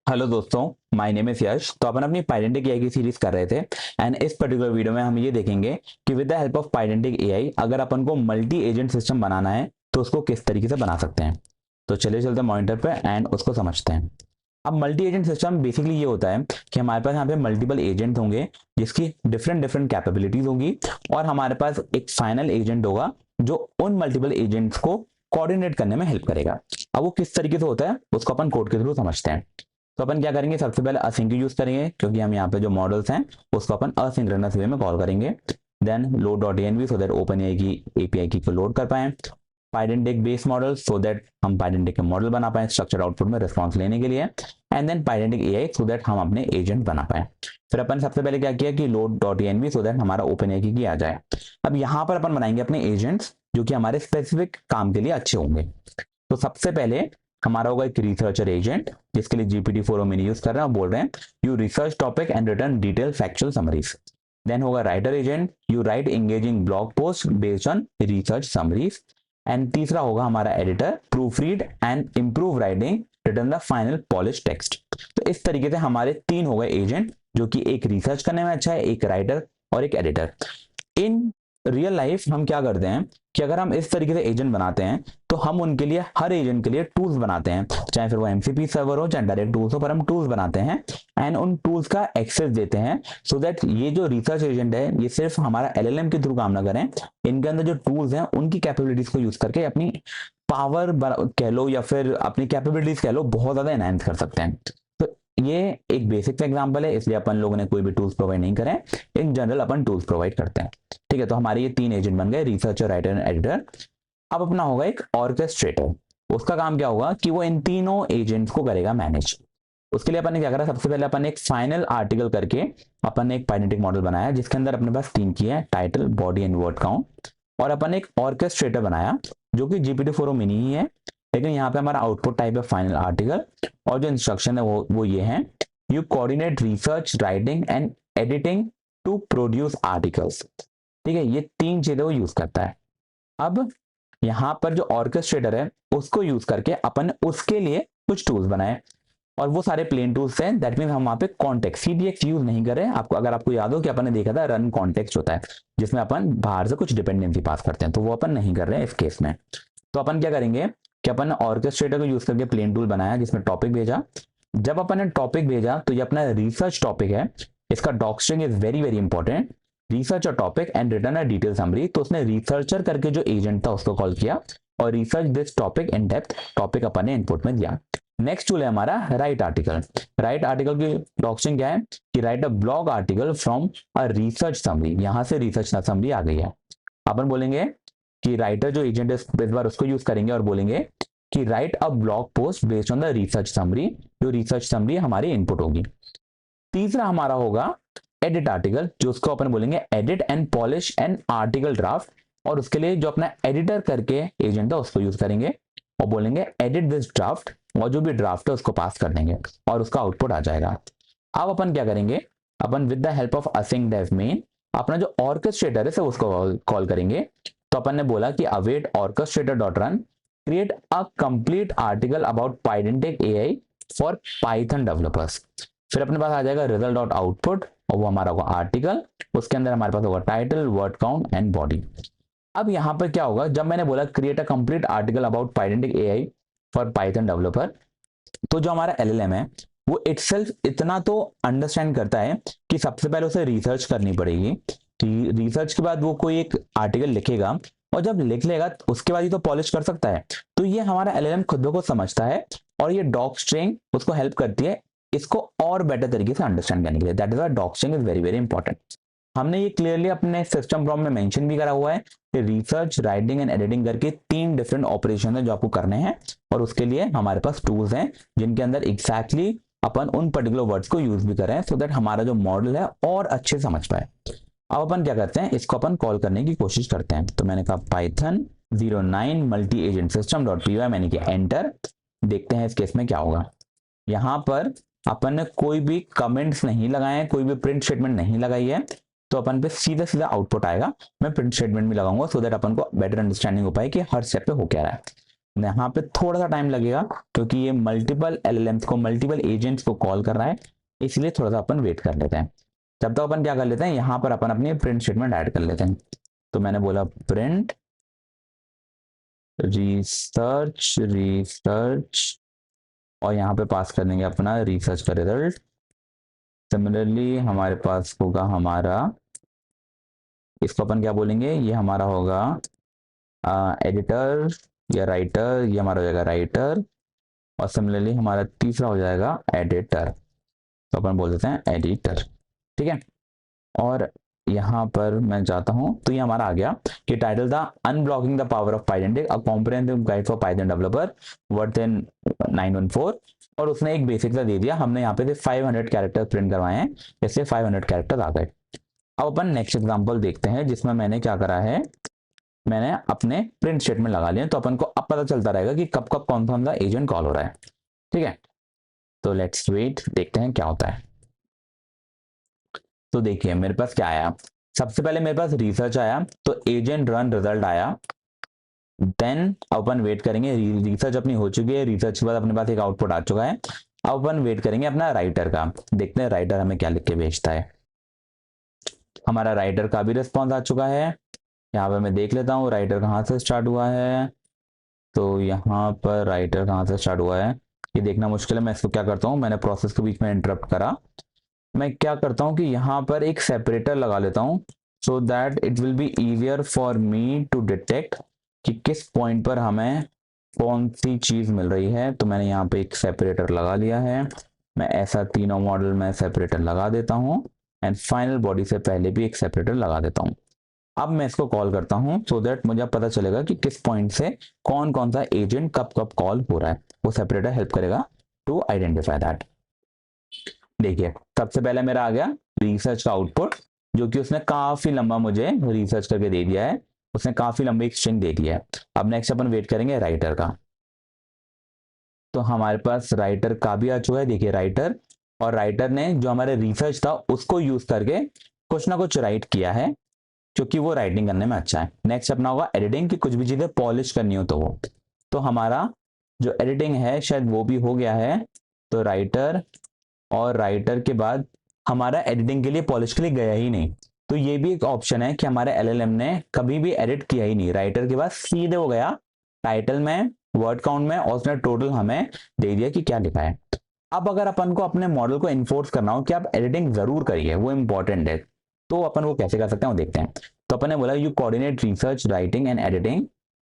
Hello दोस्तों, my name is यश। तो अपन अपनी पाइडेंटिक एआई की सीरीज कर रहे थे एंड इस पर्टिकुलर वीडियो में हम ये देखेंगे कि with the help of Pydantic AI अगर अपन को मल्टी एजेंट सिस्टम बनाना है तो उसको किस तरीके से बना सकते हैं। तो चलिए चलते हैं मॉनिटर पे एंड उसको समझते हैं। अब मल्टी एजेंट सिस्टम बेसिकली ये होता है कि हमारे पास यहाँ पे मल्टीपल एजेंट होंगे जिसकी डिफरेंट डिफरेंट कैपेबिलिटीज होंगी और हमारे पास एक फाइनल एजेंट होगा जो उन मल्टीपल एजेंट्स को कोऑर्डिनेट करने में हेल्प करेगा। अब वो किस तरीके से होता है उसको अपन कोड के थ्रू समझते हैं। तो अपन क्या करेंगे, सबसे पहले असिंक यूज करेंगे क्योंकि हम यहाँ पे जो मॉडल्स हैं उसको अपन असिंक्रोनस वे में कॉल करेंगे। Then load dot env so that open AI की एपीआई की को लोड कर पाए। Pydantic base model so that हम पाइडेंटिक के मॉडल बना पाए स्ट्रक्चर आउटपुट में रिस्पॉन्स लेने के लिए। And then Pydantic AI so that हम अपने एजेंट बना पाए। फिर अपन सबसे पहले क्या किया कि load dot env so that हमारा ओपन एआई की आ जाए। अब यहाँ पर अपन बनाएंगे अपने एजेंट्स जो कि हमारे स्पेसिफिक काम के लिए अच्छे होंगे। तो सबसे पहले हमारा होगा एक रिसर्चर एजेंट जिसके लिए GPT-4o मिनी यूज कर रहे हैं और बोल रहे हैं you research topic and return detail factual summaries. Then होगा writer agent, you write engaging blog post based on research summaries. And तीसरा होगा हमारा editor, proof read and improve writing, return the final polish text. तो इस तरीके से हमारे तीन हो गए एजेंट जो कि एक रिसर्च करने में अच्छा है, एक राइटर और एक एडिटर। इन रियल लाइफ हम क्या करते हैं कि अगर हम इस तरीके से एजेंट बनाते हैं तो हम उनके लिए हर एजेंट के लिए टूल्स बनाते हैं, चाहे फिर वो एमसीपी सर्वर हो चाहे डायरेक्ट टूल्स हो, पर हम टूल्स बनाते हैं एंड उन टूल्स का एक्सेस देते हैं सो दैट ये जो रिसर्च एजेंट है ये सिर्फ हमारा एलएलएम के थ्रू काम ना करें, इनके अंदर जो टूल्स हैं उनकी कैपेबिलिटीज को यूज करके अपनी पावर कह लो या फिर अपनी कैपेबिलिटीज कह लो बहुत ज्यादा एनहांस कर सकते हैं। तो ये एक बेसिक एग्जांपल है, इसलिए अपन लोगों ने कोई भी टूल्स प्रोवाइड नहीं करे, in general upon tools provide करते हैं। ठीक है, तो हमारे ये तीन एजेंट बन गए, रिसर्चर राइटर एंड एडिटर। अब अपना होगा एक ऑर्केस्ट्रेटर। उसका काम क्या होगा कि वो इन तीनों एजेंट्स को करेगा मैनेज। उसके लिए अपन ने क्या करा, सबसे पहले अपन एक फाइनल आर्टिकल करके अपन ने एक पाइनेटिक मॉडल बनाया जिसके अंदर अपने पास तीन की है, title, body and word count. और अपन एक ऑर्केस्ट्रेटर बनाया जो कि GPT-4o मिनी ही है, लेकिन यहाँ पे हमारा आउटपुट टाइप है फाइनल आर्टिकल। और जो इंस्ट्रक्शन है वो ये है, you coordinate research writing and editing to produce articles. ठीक है, ये तीन चीजें वो यूज करता है। अब यहाँ पर जो ऑर्केस्ट्रेटर है उसको यूज करके अपन उसके लिए कुछ टूल्स बनाए और वो सारे प्लेन टूल्स हैं। दैट मीन हम वहां पे कॉन्टेक्स्ट CDX यूज नहीं कर रहे हैं। आपको अगर आपको याद हो कि अपन ने देखा था रन कॉन्टेक्स्ट होता है जिसमें अपन बाहर से कुछ डिपेंडेंसी पास करते हैं, तो वो अपन नहीं कर रहे हैं इस केस में। तो अपन क्या करेंगे कि अपन ऑर्केस्ट्रेटर को यूज करके प्लेन टूल बनाया जिसमें टॉपिक भेजा। जब अपन ने टॉपिक भेजा तो ये अपना रिसर्च टॉपिक है, इसका docstring is very very important, research और topic and return a detail summary. तो उसने रिसर्चर करके जो एजेंट था उसको कॉल किया और research this topic in depth, topic अपन ने इनपुट में दिया। नेक्स्ट टूल है हमारा राइट आर्टिकल। राइट आर्टिकल की डॉक्स्ट्रिंग क्या है कि right a blog article from a research summary. यहां से रिसर्च समरी आ गई है। अपन बोलेंगे कि राइटर जो एजेंट है इस बार उसको यूज करेंगे और बोलेंगे कि right a blog post based on the research summary, जो रिसर्च समरी हमारी इनपुट होगी। तीसरा हमारा होगा एडिट आर्टिकल, जो उसको अपन बोलेंगे edit and polish an article draft. और उसके लिए जो अपना एडिटर करके एजेंट है उसको यूज करेंगे और बोलेंगे एडिट दिस ड्राफ्ट, और जो भी ड्राफ्ट है उसको पास कर देंगे और उसका आउटपुट आ जाएगा। अब अपन क्या करेंगे, अपन with the help of async def main अपना जो ऑर्केस्ट्रेटर है उसको कॉल करेंगे। तो अपन ने बोला कि await orchestrator dot run create a complete article about Pydantic AI for Python developers. फिर अपने पास आ जाएगा रिजल्ट डॉट आउटपुट और वो हमारा होगा आर्टिकल, उसके अंदर हमारे पास होगा title, word count and body. अब यहां पर क्या होगा, जब मैंने बोला create a complete article about Pydantic AI for Python developer, तो जो हमारा एलएलएम है वो इटसेल्फ इतना तो अंडरस्टैंड करता है कि सबसे पहले उसे रिसर्च करनी पड़ेगी। रिसर्च के बाद वो कोई एक आर्टिकल लिखेगा और जब लिख लेगा उसके बाद ही तो पॉलिश कर सकता है। तो ये हमारा एलएलएम खुद को समझता है और ये डॉक स्ट्रिंग उसको हेल्प करती है इसको और बेटर तरीके से अंडरस्टैंड करने के लिए। That is why doc string is very very important. हमने ये क्लियरली अपने सिस्टम प्रॉब्लम में मेंशन भी करा हुआ है कि रिसर्च राइटिंग एंड एडिटिंग करके तीन डिफरेंट ऑपरेशन है जो आपको करने हैं और उसके लिए हमारे पास टूल्स हैं जिनके अंदर एग्जैक्टली अपन उन पर्टिकुलर वर्ड्स को यूज भी करें सो दैट हमारा जो मॉडल है और अच्छे समझ पाए। अब अपन क्या करते हैं, इसको अपन कॉल करने की कोशिश करते हैं। तो मैंने कहा Python 09 multi agent system dot P Y, मैंने किया एंटर। देखते हैं इस केस में क्या होगा। यहाँ पर अपन ने कोई भी कमेंट्स नहीं लगाए हैं, कोई भी प्रिंट स्टेटमेंट नहीं लगाई है, तो अपन पे सीधा सीधा आउटपुट आएगा। मैं प्रिंट स्टेटमेंट भी लगाऊंगा सो दैट अपन को बेटर अंडरस्टैंडिंग हो पाए कि हर स्टेप पे हो क्या रहा है। यहाँ पे थोड़ा सा टाइम लगेगा क्योंकि ये मल्टीपल एलएलएम्स को, मल्टीपल एजेंट्स को कॉल कर रहा है, इसलिए थोड़ा सा अपन वेट कर लेते हैं। जब तक अपन क्या कर लेते हैं, यहाँ पर अपन अपनी प्रिंट स्टेटमेंट ऐड कर लेते हैं। तो मैंने बोला प्रिंट रिसर्च रिसर्च, और यहाँ पे पास कर देंगे अपना रिसर्च का रिजल्ट। सिमिलरली हमारे पास होगा हमारा, इसको अपन क्या बोलेंगे, ये हमारा होगा एडिटर या राइटर, ये हमारा हो जाएगा राइटर, और सिमिलरली हमारा तीसरा हो जाएगा एडिटर, तो अपन बोल देते हैं एडिटर। ठीक है, और यहाँ पर मैं जाता हूँ तो ये हमारा आ गया कि टाइटल था unblocking the power of Pydantic, a comprehensive guide for Python developer worth in 914, और उसने एक बेसिक सा दे दिया। हमने यहाँ पे 500 कैरेक्टर प्रिंट करवाए हैं, इससे 500 कैरेक्टर आ गए। अब अपन नेक्स्ट एग्जांपल देखते हैं जिसमें मैंने क्या करा है, मैंने अपने प्रिंट स्टेटमेंट लगा लिए, तो अपन को अब पता चलता रहेगा कि कब कब कौन सा एजेंट कॉल हो रहा है। ठीक है, तो लेट्स वेट, देखते हैं क्या होता है। तो देखिए मेरे पास क्या आया, सबसे पहले मेरे पास रिसर्च आया, तो एजेंट रन रिजल्ट आया। देन अपन वेट करेंगे, रिसर्च अपनी हो चुकी है, रिसर्च के बाद अपने पास एक आउटपुट आ चुका है। अब अपन वेट करेंगे अपना राइटर का, देखते हैं राइटर हमें क्या लिख के भेजता है। हमारा राइटर का भी रिस्पॉन्स आ चुका है। यहाँ पर मैं देख लेता हूँ राइटर कहाँ से स्टार्ट हुआ है। तो यहाँ पर राइटर कहाँ से स्टार्ट हुआ है ये देखना मुश्किल है। मैं इसको क्या करता हूँ, मैंने प्रोसेस के बीच में इंटरप्ट करा, मैं क्या करता हूँ कि यहाँ पर एक सेपरेटर लगा लेता हूँ, so that it will be easier for me to detect कि किस पॉइंट पर हमें कौन सी चीज मिल रही है। तो मैंने यहाँ पे एक सेपरेटर लगा लिया है, मैं ऐसा तीनों मॉडल में सेपरेटर लगा देता हूँ, एंड फाइनल बॉडी से पहले भी एक सेपरेटर लगा देता हूँ। अब मैं इसको कॉल करता हूँ सो दैट मुझे पता चलेगा कि किस पॉइंट से कौन कौन सा एजेंट कब कब कॉल हो रहा है, वो सेपरेटर हेल्प करेगा टू आइडेंटिफाई दैट। देखिए सबसे पहले मेरा आ गया रिसर्च का आउटपुट, जो कि उसने काफी लंबा मुझे रिसर्च करके दे दिया है, उसने काफी लंबी स्ट्रिंग दे दी है। अब नेक्स्ट अपन वेट करेंगे राइटर का, तो हमारे पास राइटर का भी आ चुका है। देखिए राइटर, और राइटर ने जो हमारे रिसर्च था उसको यूज करके कुछ ना कुछ राइट किया है, क्योंकि वो राइटिंग करने में अच्छा है। नेक्स्ट अपना होगा एडिटिंग, की कुछ भी चीजें पॉलिश करनी हो तो वो, तो हमारा जो एडिटिंग है शायद वो भी हो गया है। तो राइटर, और राइटर के बाद हमारा एडिटिंग के लिए पॉलिश के लिए गया ही नहीं, तो ये भी एक ऑप्शन है कि हमारे एलएलएम ने कभी भी एडिट किया ही नहीं, राइटर के बाद सीधे हो गया टाइटल में, वर्ड काउंट में, और उसने टोटल हमें दे दिया कि क्या लिखा है। अब अगर अपन को अपने मॉडल को इन्फोर्स करना हो कि आप एडिटिंग जरूर करिए, वो इंपॉर्टेंट है, तो अपन वो कैसे कर सकते हैं वो देखते हैं। तो अपन ने बोला you coordinate research writing and editing,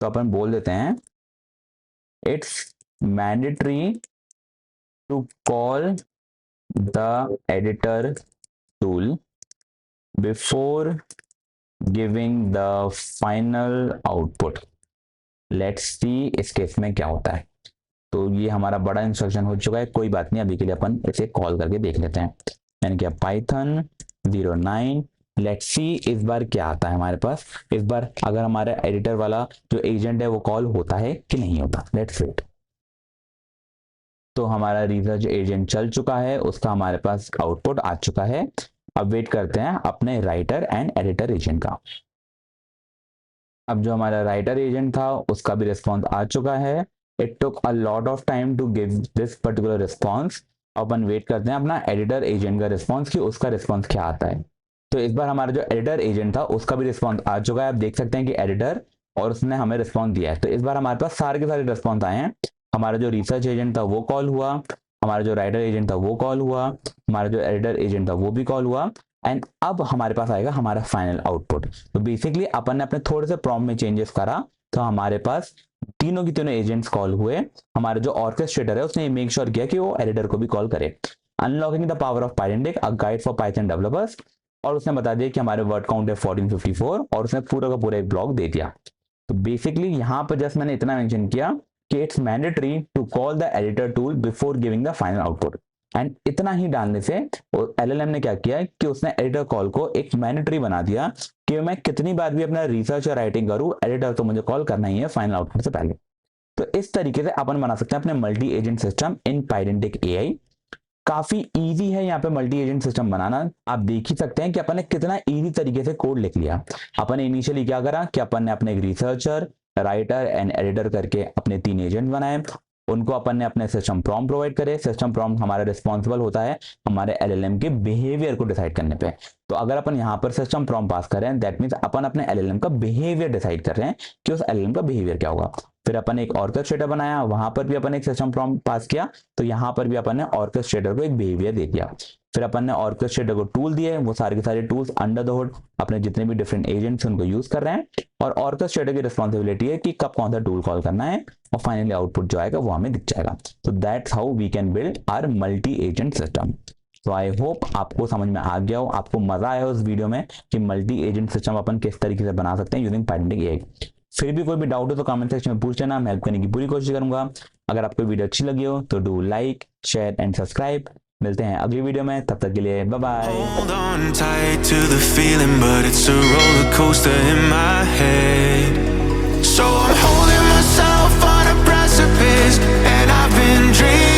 तो अपन बोल देते हैं it's mandatory to call the editor tool before giving the final output। let's see इस केस में क्या होता है। तो ये हमारा बड़ा इंस्ट्रक्शन हो चुका है, कोई बात नहीं, अभी के लिए अपन इसे कॉल करके देख लेते हैं। मैंने किया पाइथन 09, लेट्स सी इस बार क्या आता है हमारे पास। इस बार अगर हमारा एडिटर वाला जो एजेंट है वो कॉल होता है कि नहीं होता, लेट्स वेट। तो हमारा रिसर्च एजेंट चल चुका है, उसका हमारे पास आउटपुट आ चुका है। अब वेट करते हैं अपने राइटर एंड एडिटर एजेंट का। अब जो हमारा राइटर एजेंट था उसका भी रिस्पॉन्स आ चुका है। It took a lot of time to give this particular response. अपन वेट करते हैं अपना एडिटर एजेंट का रिस्पॉन्स, कि उसका रिस्पॉन्स क्या आता है। तो इस बार हमारा जो एडिटर एजेंट था उसका भी रिस्पॉन्स आ चुका है। आप देख सकते हैं कि एडिटर, और उसने हमें रिस्पॉन्स दिया है। तो इस बार हमारे पास सारे के सारे रिस्पॉन्स आए हैं। हमारा जो रिसर्च एजेंट था वो कॉल हुआ, हमारा जो राइटर एजेंट था वो कॉल हुआ, हमारा जो एडिटर एजेंट था वो भी कॉल हुआ, एंड अब हमारे पास आएगा हमारा फाइनल आउटपुट। तो बेसिकली अपन ने अपने थोड़े से प्रॉम्प्ट में चेंजेस करा, तो हमारे पास तीनों की तीनों एजेंट्स कॉल हुए। हमारे जो ऑर्केस्ट्रेटर है उसने मेक श्योर किया कि वो एडिटर को भी कॉल करे। Unlocking the power of Pydantic, a guide for Python developers, और उसने बता दिया कि हमारे वर्ड काउंट है 1454, और उसने पूरा का पूरा एक ब्लॉक दे दिया। तो बेसिकली यहाँ पर जस्ट मैंने इतना मेंशन किया कि it's mandatory to call the editor tool before giving the final output, and इतना ही डालने से एलएलएम ने क्या किया कि उसने एडिटर कॉल को एक मैंडेटरी बना दिया कि मैं कितनी बार भी अपना रिसर्च या राइटिंग करूं, एडिटर तो मुझे कॉल करना ही है फाइनल आउटपुट से पहले। तो इस तरीके से अपन बना सकते हैं अपने multi agent system in Pydantic AI. काफी इजी है यहाँ पे मल्टी एजेंट सिस्टम बनाना। आप देख ही सकते हैं कि अपन ने कितना इजी तरीके से कोड लिख लिया। अपन ने इनिशियली क्या करा कि अपन ने अपने एक रिसर्चर, राइटर एंड एडिटर करके अपने 3 एजेंट बनाए। उनको अपन ने अपने सिस्टम प्रॉम्प्ट प्रोवाइड करे। सिस्टम प्रॉम्प्ट हमारा रिस्पॉन्सिबल होता है हमारे एलएलएम के बिहेवियर को डिसाइड करने पे। तो अगर अपन यहाँ पर सिस्टम प्रॉम्प्ट पास करें, दैट मीन्स अपन अपने एलएलएम का बिहेवियर डिसाइड कर रहे हैं कि उस एलएलएम का बिहेवियर क्या होगा। फिर अपन एक ऑर्केस्ट्रेटर बनाया, वहां पर भी अपन एक सिस्टम प्रॉम्प्ट पास किया, तो यहाँ पर भी अपन ने ऑर्केस्ट्रेटर को एक बिहेवियर दे दिया। फिर अपन ने ऑर्केस्ट्रेटर को टूल दिए, वो सारे के सारे टूल्स अंडर द हुड अपने जितने भी डिफरेंट एजेंट्स उनको यूज कर रहे हैं, और ऑर्केस्ट्रेटर की रिस्पॉन्सिबिलिटी है कि कब कौन सा टूल कॉल करना है, और फाइनली आउटपुट जो आएगा वो हमें दिख जाएगा। तो that's how we can build our multi agent system. तो आई होप आपको समझ में आ गया हो, आपको मजा आया उस वीडियो में कि मल्टी एजेंट सिस्टम अपन किस तरीके से बना सकते हैं यूजिंग पाइडेंटिक एआई। फिर भी कोई भी डाउट हो तो कमेंट सेक्शन में पूछ लेना, मैं हेल्प करने की पूरी कोशिश करूंगा। अगर आपको वीडियो अच्छी लगी हो तो do like, share and subscribe. मिलते हैं अगली वीडियो में, तब तक के लिए bye bye. Hold on tight to the feeling, but it's a roller coaster in my head. So I'm holding myself on a precipice, and I've been dreaming